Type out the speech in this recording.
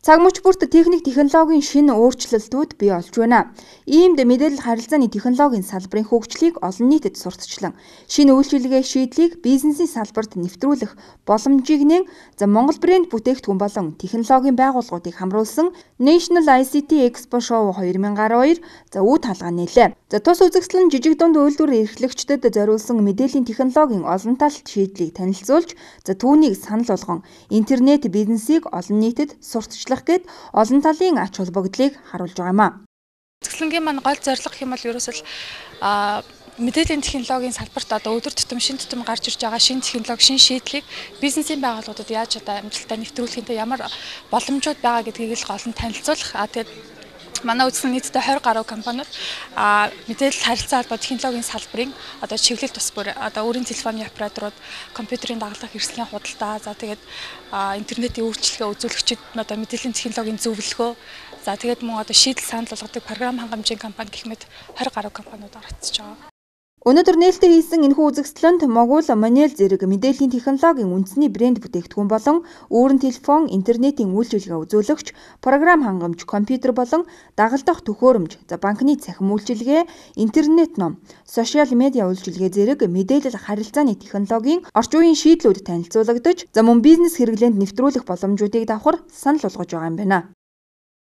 Цаг мөч бүрт техник технологийн шинэ өөрчлөлтүүд бий болж байна. Иймд мэдээлэл харилцааны технологийн салбарын хөгжлийг олон нийтэд сурталчлан, шинэ үйлчилгээ шийдлийг бизнесийн салбарт нэвтрүүлэх боломжийг нээн Монгол брэнд бүтээгдэхүүн болон технологийн байгууллагуудыг хамруулсан National ICT Expo Show 2012 үе талгаа нээлээ. Тус үзэгсэл нь жижиг дунд үйлдвэр эрхлэгчдэд зориулсан мэдээллийн технологийн олон талт шийдлийг танилцуулж, түүнийг санал болгон интернет бизнесийг олон нийтэд сурталчлах гэд олон талын ач холбогдлыг харуулж байгаа юм а. Үзэгсэлнгийн маань гол зорилго юм бол ерөөсөл мэдээллийн технологийн салбарт өдөр тутам шинэ тутам гарч ирж байгаа шинэ технологи, шинэ шийдлийг бизнесийн байгууллагуудад яаж амжилттай нэвтрүүлэхинтэй ямар боломжууд байгаа гэдгийг л гол нь танилцуулах. Тэгээд манай үзсэн нийтдээ 20 гаруй компаниуд мэдээлэл харилцаа холбоо технологийн салбарын чиглэл тус бүр өөрийн телефоны операторууд, компьютерийн дагалдах хэрэгслийн худалдаа, тэгээд интернетийн үйлчилгээ үзүүлэгчид мэдээллийн технологийн зөвлөгөө, тэгээд мөн шийдэл санал болгодог програм хангамжийн компани гэх мэт 20 гаруй компаниуд оролцож байгаа. Өнөөдөр нээлттэй хийсэн энэхүү үзэгсэлэнд Могул Манел зэрэг мэдээллийн технологийн үндэсний брэнд бүтээгдэхүүн болон өөрийн телефон, интернетийн үйлчилгээ үзүүлэгч, програм хангамж, компьютер болон дагалдах төхөөрөмж, банкны цахим үйлчилгээ, интернет ном, сошиал медиа үйлчилгээ зэрэг мэдээлэл харилцааны технологийн орчин үеийн шийдлүүд танилцуулагдаж, мөн бизнес хэрэглээнд нэвтрүүлэх боломжуудыг давхар санал болгож байгаа юм байна.